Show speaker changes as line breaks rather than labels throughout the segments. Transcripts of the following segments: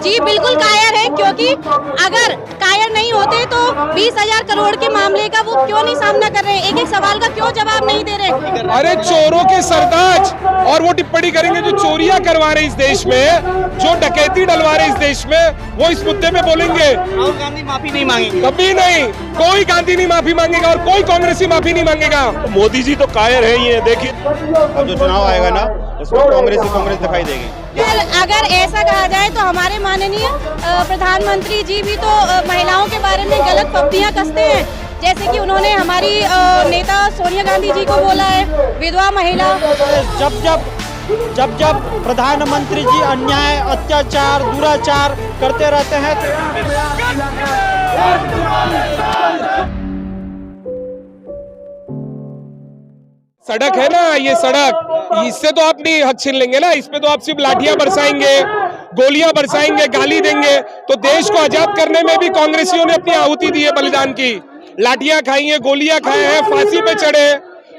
जी बिल्कुल कायर है, क्योंकि अगर कायर नहीं होते तो 20,000 करोड़ के मामले का वो क्यों नहीं सामना कर रहे हैं, एक एक सवाल का क्यों जवाब नहीं दे रहे।
अरे चोरों के सरताज, और वो टिप्पणी करेंगे जो चोरियां करवा रहे इस देश में, जो डकैती डलवा रहे इस देश में, वो इस मुद्दे पे बोलेंगे।
राहुल गांधी माफी नहीं मांगेंगे,
कभी नहीं, कोई गांधी नहीं माफी मांगेगा और कोई कांग्रेसी माफी नहीं मांगेगा।
मोदी जी तो कायर है, ये देखिए अब जो चुनाव आएगा ना उसमें कांग्रेस दिखाई देगी।
अगर ऐसा कहा जाए तो हमारे माननीय प्रधानमंत्री जी भी तो महिलाओं के बारे में गलत पप्पियां कसते हैं, जैसे कि उन्होंने हमारी नेता सोनिया गांधी जी को बोला है विधवा महिला।
जब प्रधानमंत्री जी अन्याय, अत्याचार, दुराचार करते रहते हैं
सड़क है ना, ये सड़क, इससे तो आप नहीं हक छीन लेंगे ना, इस पे तो आप सिर्फ लाठियां बरसाएंगे, गोलियां बरसाएंगे, गाली देंगे। तो देश को आजाद करने में भी कांग्रेसियों ने अपनी आहुति दी है, बलिदान की, लाठियां खाई हैं, गोलियां खाए हैं, फांसी पे चढ़े।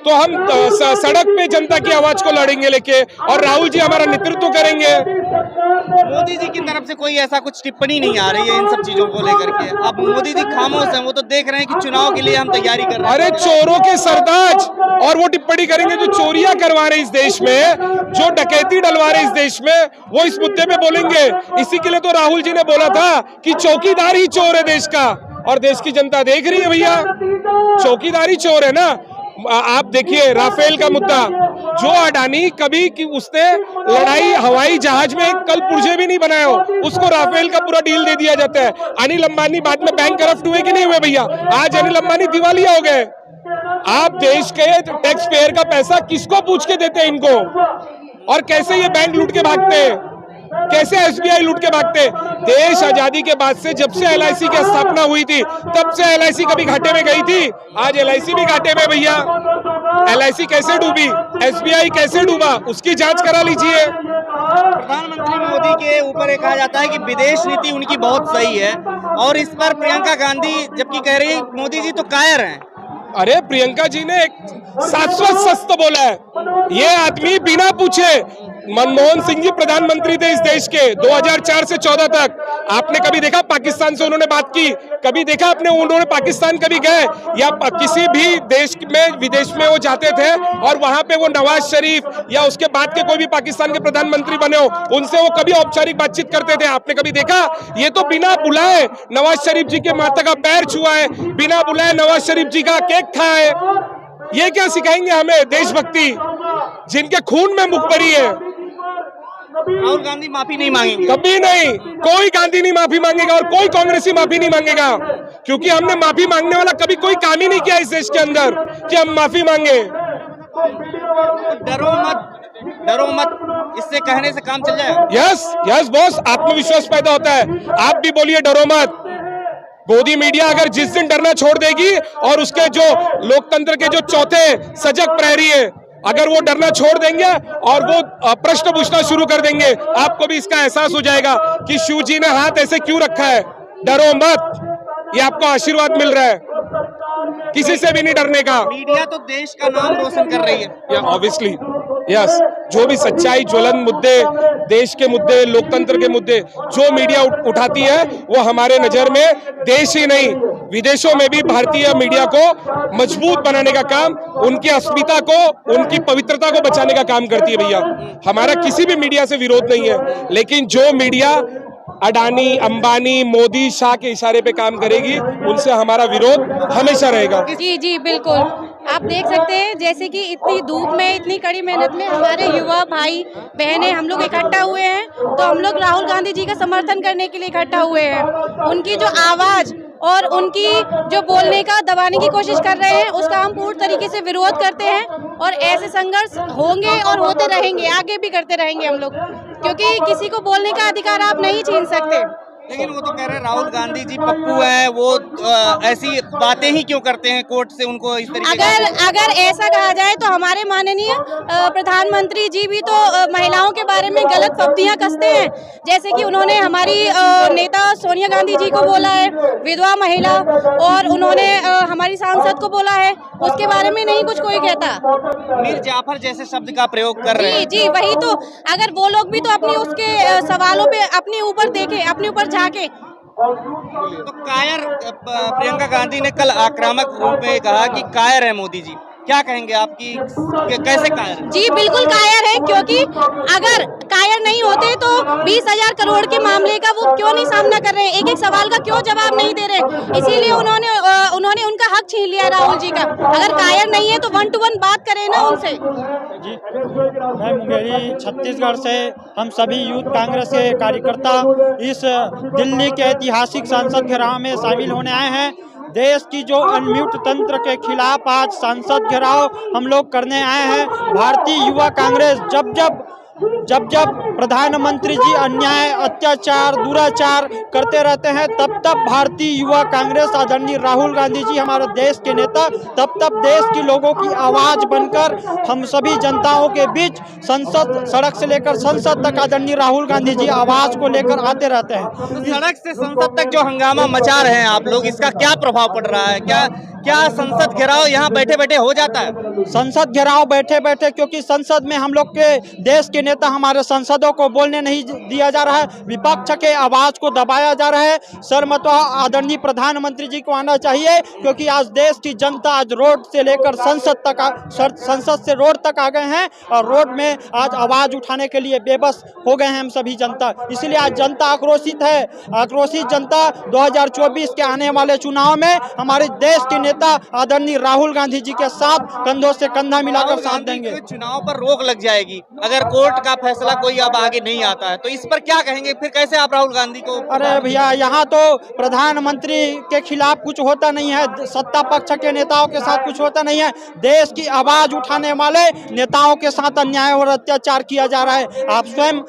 तो हम सड़क पे जनता की आवाज को लड़ेंगे लेके, और राहुल जी हमारा नेतृत्व करेंगे।
मोदी जी की तरफ से कोई ऐसा कुछ टिप्पणी नहीं आ रही है इन सब चीजों को लेकर के। अब मोदी जी खामोश हैं, वो तो देख रहे हैं कि चुनाव के लिए हम तैयारी कर रहे हैं।
अरे चोरों के सरताज, और वो टिप्पणी करेंगे जो चोरियां करवा रहे इस देश में, जो डकैती डलवा रहे इस देश में, वो इस मुद्दे पे बोलेंगे। इसी के लिए तो राहुल जी ने बोला था कि चौकीदार ही चोर है देश का, और देश की जनता देख रही है भैया, चौकीदारी चोर है ना। आप देखिए राफेल का मुद्दा, जो अडानी कभी कि उसने लड़ाई हवाई जहाज में कल पुर्जे भी नहीं बनाया हो, उसको राफेल का पूरा डील दे दिया जाता है। अनिल अंबानी बाद में बैंक करप्ट हुए कि नहीं हुए भैया? आज अनिल अंबानी दिवालिया हो गए। आप देश के टैक्स पेयर का पैसा किसको पूछ के देते हैं इनको, और कैसे ये बैंक लूट के भागते हैं, कैसे एसबीआई लूट के भागते। देश आजादी के बाद से जब से एलआईसी की स्थापना हुई थी तब से एलआईसी कभी घाटे में गई थी? आज एलआईसी भी घाटे में भैया। एलआईसी कैसे डूबी, एसबीआई कैसे डूबा, उसकी जांच करा लीजिए।
प्रधानमंत्री मोदी के ऊपर ये कहा जाता है कि विदेश नीति उनकी बहुत सही है, और इस पर प्रियंका गांधी जबकि कह रही है मोदी जी तो कायर हैं।
अरे प्रियंका जी ने एक शाश्वत सत्य बोला है। ये आदमी बिना पूछे, मनमोहन सिंह जी प्रधानमंत्री थे इस देश के 2004 से 14 तक। आपने कभी देखा पाकिस्तान से उन्होंने बात की? कभी देखा आपने उन्होंने पाकिस्तान कभी गए, या किसी भी देश में विदेश में वो जाते थे और वहां पे वो नवाज शरीफ या उसके बाद के कोई भी पाकिस्तान के प्रधानमंत्री बने हो, उनसे वो कभी औपचारिक बातचीत करते थे? आपने कभी देखा? ये तो बिना बुलाए नवाज शरीफ जी के माता का पैर छुआ है, बिना बुलाए नवाज शरीफ जी का केक खाया है। ये क्या सिखाएंगे हमें देशभक्ति, जिनके खून में मुखबरी है?
राहुल गांधी माफी नहीं मांगेंगे,
कभी नहीं, कोई गांधी नहीं माफी मांगेगा और कोई कांग्रेसी माफी नहीं मांगेगा, क्योंकि हमने माफी मांगने वाला कभी कोई काम ही नहीं किया इस देश के अंदर कि हम माफी मांगे।
डरो मत, इससे कहने से काम चल जाएगा।
यस बॉस, आत्मविश्वास पैदा होता है। आप भी बोलिए डरो मत। गोदी मीडिया अगर जिस दिन डरना छोड़ देगी और उसके जो लोकतंत्र के जो चौथे सजग प्रहरी है, अगर वो डरना छोड़ देंगे और वो प्रश्न पूछना शुरू कर देंगे, आपको भी इसका एहसास हो जाएगा कि शिव जी ने हाथ ऐसे क्यों रखा है। डरो मत, ये आपको आशीर्वाद मिल रहा है, किसी से भी नहीं डरने का।
मीडिया तो देश का नाम रोशन कर रही है।
ऑब्वियसली यस, जो भी सच्चाई, ज्वलन मुद्दे, देश के मुद्दे, लोकतंत्र के मुद्दे जो मीडिया उठाती है, वो हमारे नजर में देश ही नहीं विदेशों में भी भारतीय मीडिया को मजबूत बनाने का काम, उनकी अस्मिता को, उनकी पवित्रता को बचाने का काम करती है भैया। हमारा किसी भी मीडिया से विरोध नहीं है, लेकिन जो मीडिया अडानी, अंबानी, मोदी, शाह के इशारे पे काम करेगी, उनसे हमारा विरोध हमेशा रहेगा।
जी बिल्कुल, आप देख सकते हैं जैसे कि इतनी धूप में, इतनी कड़ी मेहनत में हमारे युवा भाई बहनें हम लोग इकट्ठा हुए हैं, तो हम लोग राहुल गांधी जी का समर्थन करने के लिए इकट्ठा हुए हैं। उनकी जो आवाज और उनकी जो बोलने का दबाने की कोशिश कर रहे हैं, उसका हम पूर्ण तरीके से विरोध करते हैं, और ऐसे संघर्ष होंगे और होते रहेंगे, आगे भी करते रहेंगे हम लोग, क्योंकि किसी को बोलने का अधिकार आप नहीं छीन सकते।
लेकिन वो तो कह रहे हैं राहुल गांधी जी पप्पू हैं, वो ऐसी बातें ही क्यों करते हैं कोर्ट से उनको इस तरीके
अगर ऐसा कहा जाए तो हमारे माननीय प्रधानमंत्री जी भी तो महिलाओं के बारे में गलत फब्तियां कसते हैं। जैसे कि उन्होंने हमारी नेता सोनिया गांधी जी को बोला है विधवा महिला, और उन्होंने हमारी सांसद को बोला है, उसके बारे में नहीं कुछ कोई कहता।
मीर जाफर जैसे शब्द का प्रयोग कर रहे हैं।
जी वही तो, अगर वो लोग भी तो अपने उसके सवालों पे अपने ऊपर देखें, अपने ऊपर झांके।
तो कायर प्रियंका गांधी ने कल आक्रामक रूप में कहा कि कायर है मोदी जी, क्या कहेंगे आपकी कैसे कायर है?
जी बिल्कुल कायर है, क्योंकि अगर कायर नहीं होते तो 20,000 करोड़ के मामले का वो क्यों नहीं सामना कर रहे हैं, एक एक सवाल का क्यों जवाब नहीं दे रहे। इसीलिए उन्होंने उनका हक छीन लिया राहुल जी का। अगर कायर नहीं है तो 1 to 1 बात करें ना उनसे।
जी, मैं मुंगेरी छत्तीसगढ़ से हम सभी यूथ कांग्रेस के कार्यकर्ता इस दिल्ली के ऐतिहासिक संसद घेराव में शामिल होने आए हैं। देश की जो अनम्यूट तंत्र के खिलाफ आज संसद घेराव हम लोग करने आए हैं। भारतीय युवा कांग्रेस जब प्रधानमंत्री जी अन्याय, अत्याचार, दुराचार करते रहते हैं, तब भारतीय युवा कांग्रेस आदरणीय राहुल गांधी जी हमारे देश के नेता तब देश के लोगों की आवाज बनकर हम सभी जनताओं के बीच संसद, सड़क से लेकर संसद तक आदरणीय राहुल गांधी जी आवाज को लेकर आते रहते हैं।
तो सड़क से संसद तक जो हंगामा मचा रहे हैं आप लोग, इसका क्या प्रभाव पड़ रहा है? क्या संसद घेराव यहाँ बैठे बैठे हो जाता है?
संसद घेराव बैठे बैठे, क्योंकि संसद में हम लोग के देश के नेता हमारे सांसदों को बोलने नहीं दिया जा रहा है, विपक्ष के आवाज को दबाया जा रहा है। शर्म तो आदरणीय प्रधानमंत्री जी को आना चाहिए, क्योंकि आज देश की जनता आज रोड से लेकर संसद से रोड तक आ गए हैं और रोड में आज आवाज उठाने के लिए बेबस हो गए हैं हम सभी जनता। इसलिए आज जनता आक्रोशित है। आक्रोशित जनता 2024 के आने वाले चुनाव में हमारे देश के नेता आदरणीय राहुल गांधी जी के साथ कंधों से कंधा मिलाकर साथ देंगे।
चुनाव पर रोक लग जाएगी अगर कोर्ट का फैसला कोई अब आगे नहीं आता है, तो इस पर क्या कहेंगे? फिर कैसे आप राहुल गांधी को?
अरे भैया, यहाँ तो प्रधानमंत्री के खिलाफ कुछ होता नहीं है, सत्ता पक्ष के नेताओं के साथ कुछ होता नहीं है। देश की आवाज उठाने वाले नेताओं के साथ अन्याय और अत्याचार किया जा रहा है। आप स्वयं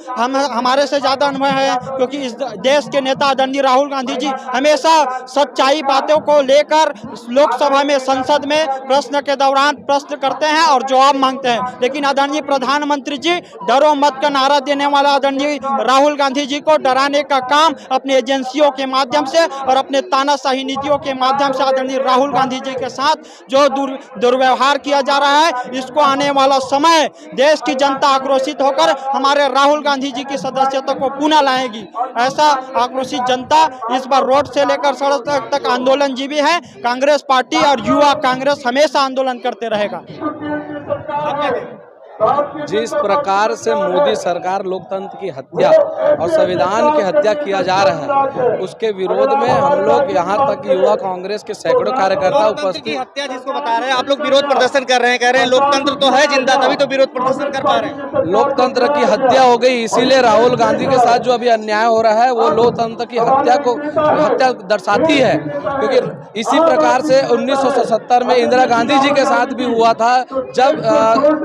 हमारे से ज्यादा अनुभव है, क्योंकि इस देश के नेता आदरणीय राहुल गांधी जी हमेशा सच्चाई बातों को लेकर लोकसभा में, संसद में प्रश्न के दौरान प्रश्न करते हैं और जवाब मांगते हैं। लेकिन आदरणीय प्रधानमंत्री जी डरो मत का नारा देने वाला आदरणीय राहुल गांधी जी को डराने का काम अपने एजेंसियों के माध्यम से और अपने तानाशाही नीतियों के माध्यम से आदरणीय राहुल गांधी जी के साथ जो दुर्व्यवहार किया जा रहा है, इसको आने वाला समय देश की जनता आक्रोशित होकर हमारे राहुल गांधी जी की सदस्यता को पुनः लाएगी। ऐसा आक्रोशित जनता इस बार रोड से लेकर सड़क तक आंदोलनजीवी है। कांग्रेस पार्टी और युवा कांग्रेस हमेशा आंदोलन करते रहेगा।
जिस प्रकार से मोदी सरकार लोकतंत्र की हत्या और संविधान की हत्या किया जा रहा है, उसके विरोध में हम लोग यहाँ तक युवा कांग्रेस के सैकड़ों कार्यकर्ता उपस्थित।
हत्या जिसको बता रहे हैं आप लोग, विरोध प्रदर्शन कर रहे हैं, कह रहे हैं लोकतंत्र तो है जिंदा, तभी तो विरोध प्रदर्शन कर पा रहे हैं।
लोकतंत्र की हत्या हो गई, इसीलिए राहुल गांधी के साथ जो अभी अन्याय हो रहा है वो लोकतंत्र की हत्या दर्शाती है। क्योंकि इसी प्रकार से 1977 में इंदिरा गांधी जी के साथ भी हुआ था, जब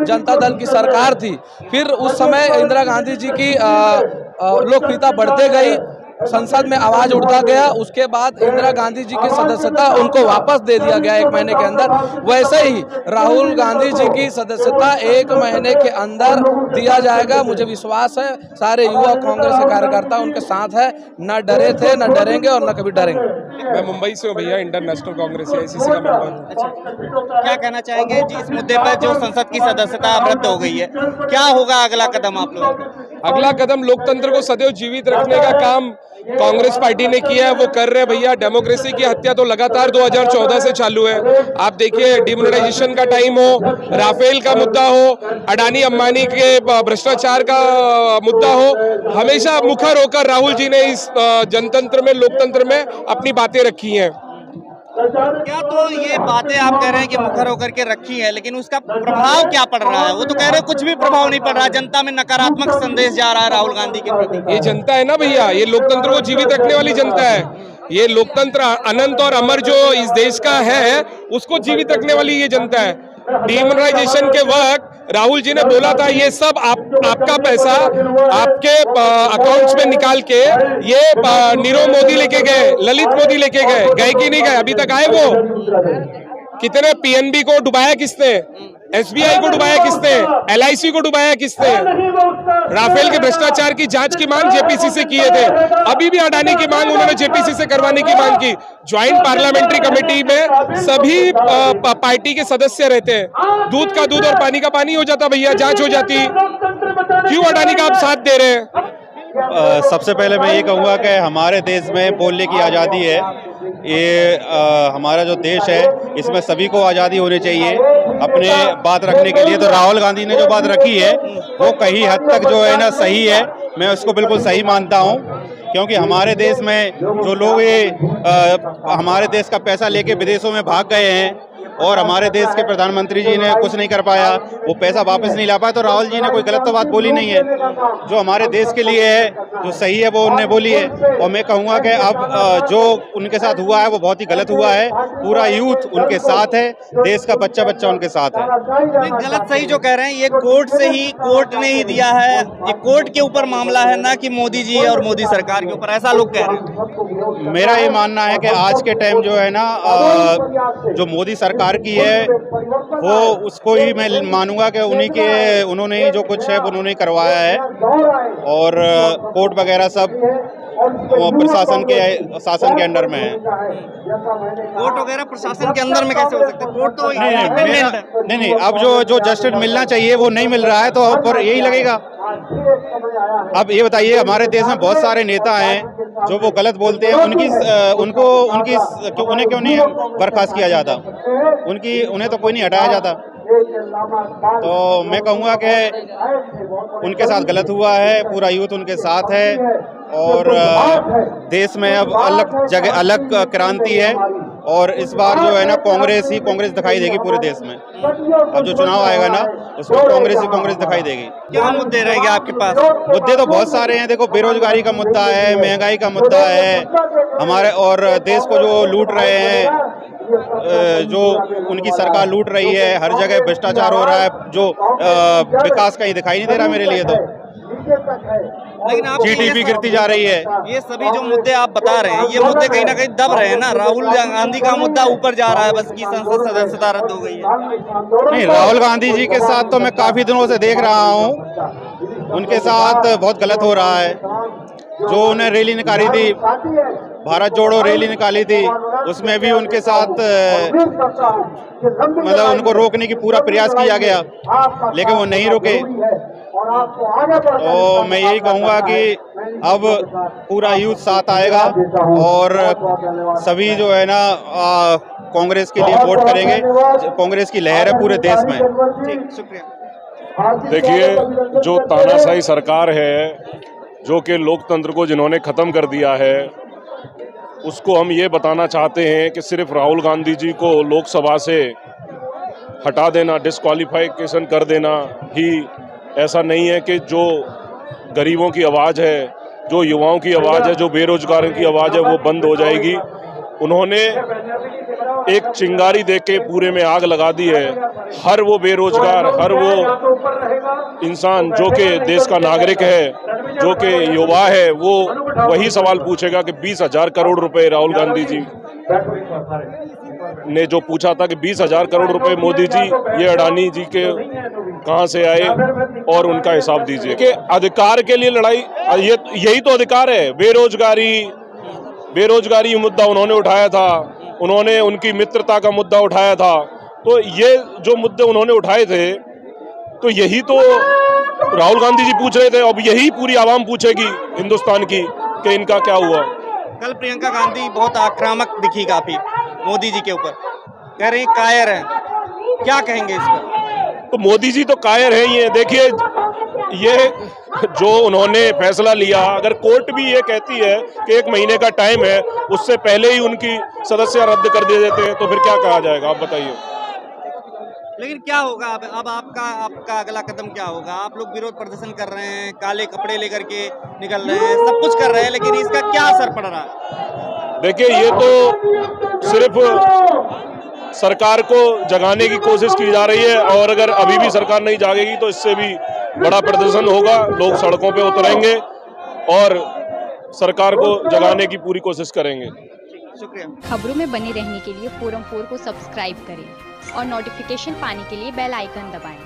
जनता दल की सरकार थी। फिर उस समय इंदिरा गांधी जी की लोकप्रियता बढ़ते गई, संसद में आवाज उठता गया। उसके बाद इंदिरा गांधी जी की सदस्यता उनको वापस दे दिया गया 1 महीने के अंदर। वैसे ही राहुल गांधी जी की सदस्यता 1 महीने के अंदर दिया जाएगा। मुझे विश्वास है सारे युवा कांग्रेस के कार्यकर्ता उनके साथ है, न डरे थे, न डरेंगे और न कभी डरेंगे।
मैं मुंबई से हूँ भैया, इंडियन नेशनल कांग्रेस AICC का मेंबर।
अच्छा, क्या कहना चाहेंगे जी इस मुद्दे पर जो संसद की सदस्यता रद्द हो गई है, क्या होगा अगला कदम आप लोगों का?
अगला कदम लोकतंत्र को सदैव जीवित रखने का काम कांग्रेस पार्टी ने किया है, वो कर रहे हैं भैया। डेमोक्रेसी की हत्या तो लगातार 2014 से चालू है। आप देखिए, डिमोनेटाइजेशन का टाइम हो, राफेल का मुद्दा हो, अडानी अंबानी के भ्रष्टाचार का मुद्दा हो, हमेशा मुखर होकर राहुल जी ने इस जनतंत्र में, लोकतंत्र में अपनी बातें रखी हैं।
क्या तो ये बातें आप कह रहे हैं कि मुखर होकर के रखी है, लेकिन उसका प्रभाव क्या पड़ रहा है? वो तो कह रहे हैं कुछ भी प्रभाव नहीं पड़ रहा, जनता में नकारात्मक संदेश जा रहा है राहुल गांधी के प्रति।
ये जनता है ना भैया, ये लोकतंत्र को जीवित रखने वाली जनता है। ये लोकतंत्र अनंत और अमर जो इस देश का है, उसको जीवित रखने वाली ये जनता है। डिमोनेटाइजेशन के वक्त राहुल जी ने बोला था ये सब आपका पैसा आपके अकाउंट्स में निकाल के ये नीरव मोदी लेके गए, ललित मोदी लेके गए कि नहीं गए? अभी तक आए वो? कितने पीएनबी को डुबाया किसने? एसबीआई को डुबाया किसने? एलआईसी को डुबाया किसने? राफेल के भ्रष्टाचार की जांच की मांग जेपीसी से किए थे, अभी भी अडानी की मांग उन्होंने जेपीसी से करवाने की मांग की। ज्वाइंट पार्लियामेंट्री कमेटी में सभी पार्टी के सदस्य रहते हैं, दूध का दूध और पानी का पानी हो जाता भैया, जांच हो जाती। क्यों अडानी का आप साथ दे रहे हैं?
सबसे पहले मैं ये कहूँगा कि हमारे देश में बोलने की आज़ादी है। ये हमारा जो देश है इसमें सभी को आज़ादी होनी चाहिए अपने बात रखने के लिए। तो राहुल गांधी ने जो बात रखी है वो कहीं हद तक जो है ना सही है, मैं उसको बिल्कुल सही मानता हूँ, क्योंकि हमारे देश में जो लोग हमारे देश का पैसा लेके विदेशों में भाग गए हैं और हमारे देश के प्रधानमंत्री जी ने कुछ नहीं कर पाया, वो पैसा वापस नहीं ला पाया, तो राहुल जी ने कोई गलत तो बात बोली नहीं है। जो हमारे देश के लिए है, जो सही है वो उन्होंने बोली है। और मैं कहूँगा कि अब जो उनके साथ हुआ है वो बहुत ही गलत हुआ है। पूरा यूथ उनके साथ है, देश का बच्चा बच्चा उनके साथ है।
गलत सही जो कह रहे हैं ये कोर्ट ने ही दिया है, ये कोर्ट के ऊपर मामला है, ना कि मोदी जी और मोदी सरकार के ऊपर, ऐसा लोग कह रहे हैं।
मेरा ये मानना है कि आज के टाइम जो है ना जो मोदी सरकार की है वो उसको ही मैं मानूंगा कि उन्होंने ही जो कुछ है वो उन्होंने करवाया है, और कोर्ट वगैरह सब प्रशासन के शासन के अंडर में है।
कोर्ट वगैरह प्रशासन के अंदर में कैसे हो सकता है? कोर्ट तो
नहीं, अब जो जस्टिस मिलना चाहिए वो नहीं मिल रहा है, तो ऊपर यही लगेगा। अब ये बताइए, हमारे देश में बहुत सारे नेता हैं जो वो गलत बोलते हैं, उन्हें क्यों नहीं बर्खास्त किया जाता? उन्हें तो कोई नहीं हटाया जाता। तो मैं कहूँगा कि उनके साथ गलत हुआ है, पूरा यूथ उनके साथ है, और देश में अब अलग क्रांति है, और इस बार जो है ना कांग्रेस दिखाई देगी पूरे देश में। अब जो चुनाव आएगा ना उसमें कांग्रेस दिखाई देगी।
क्या मुद्दे रहेंगे आपके पास?
मुद्दे तो बहुत सारे हैं। देखो, बेरोजगारी का मुद्दा है, महंगाई का मुद्दा है हमारे, और देश को जो लूट रहे हैं, जो उनकी सरकार लूट रही है, हर जगह भ्रष्टाचार हो रहा है, जो विकास कहीं दिखाई नहीं दे रहा मेरे लिए तो।
लेकिन आप
जीडीपी गिरती जा रही है।
ये सभी जो मुद्दे आप बता रहे हैं, ये मुद्दे कहीं ना कहीं दब रहे हैं ना। राहुल गांधी का मुद्दा ऊपर जा रहा है, बस की संसद सदस्यता रद्द हो गई है।
नहीं, राहुल गांधी जी के साथ तो मैं काफी दिनों से देख रहा हूँ, उनके साथ बहुत गलत हो रहा है। जो उन्हें रैली निकाली थी, भारत जोड़ो रैली निकाली थी, उसमें भी उनके साथ मतलब उनको रोकने की पूरा प्रयास किया गया, लेकिन वो नहीं रुके। तो मैं यही कहूँगा कि अब पूरा यूथ साथ आएगा और सभी जो है ना कांग्रेस के लिए वोट करेंगे। कांग्रेस की लहर है पूरे देश में।
ठीक, शुक्रिया।
देखिए, जो तानाशाही सरकार है, जो कि लोकतंत्र को जिन्होंने ख़त्म कर दिया है, उसको हम ये बताना चाहते हैं कि सिर्फ राहुल गांधी जी को लोकसभा से हटा देना, डिस्क्वालिफिकेशन कर देना ही ऐसा नहीं है कि जो गरीबों की आवाज़ है, जो युवाओं की आवाज़ है, जो बेरोजगारों की आवाज़ है, वो बंद हो जाएगी। उन्होंने एक चिंगारी देके के पूरे में आग लगा दी है। हर वो बेरोजगार, हर वो इंसान जो कि देश का नागरिक है, जो कि युवा है, वो वही सवाल पूछेगा कि 20,000 करोड़ रुपए राहुल गांधी जी ने जो पूछा था कि 20,000 करोड़ रुपए मोदी जी ये अडानी जी के कहाँ से आए, और उनका हिसाब दीजिए। कि अधिकार के लिए लड़ाई, यही तो अधिकार है। बेरोजगारी मुद्दा उन्होंने उठाया था, उन्होंने उनकी मित्रता का मुद्दा उठाया था। तो ये जो मुद्दे उन्होंने उठाए थे, तो यही तो राहुल गांधी जी पूछ रहे थे। अब यही पूरी आवाम पूछेगी हिंदुस्तान की कि इनका क्या हुआ।
कल प्रियंका गांधी बहुत आक्रामक दिखी काफी मोदी जी के ऊपर, कह रही कायर है, क्या कहेंगे इस पर?
तो मोदी जी तो कायर है ही है। देखिए, ये जो उन्होंने फैसला लिया, अगर कोर्ट भी ये कहती है कि 1 महीने का टाइम है, उससे पहले ही उनकी सदस्यता रद्द कर दे देते हैं, तो फिर क्या कहा जाएगा, आप बताइए।
लेकिन क्या होगा अब आपका अगला कदम क्या होगा? आप लोग विरोध प्रदर्शन कर रहे हैं, काले कपड़े लेकर के निकल रहे हैं, सब कुछ कर रहे हैं, लेकिन इसका क्या असर पड़ रहा है?
देखिए, ये तो सिर्फ सरकार को जगाने की कोशिश की जा रही है और अगर अभी भी सरकार नहीं जागेगी तो इससे भी बड़ा प्रदर्शन होगा, लोग सड़कों पे उतरेंगे और सरकार को जगाने की पूरी कोशिश करेंगे।
शुक्रिया।
खबरों में बने रहने के लिए फोरम 4 को सब्सक्राइब करें और नोटिफिकेशन पाने के लिए बेल आइकन दबाएं।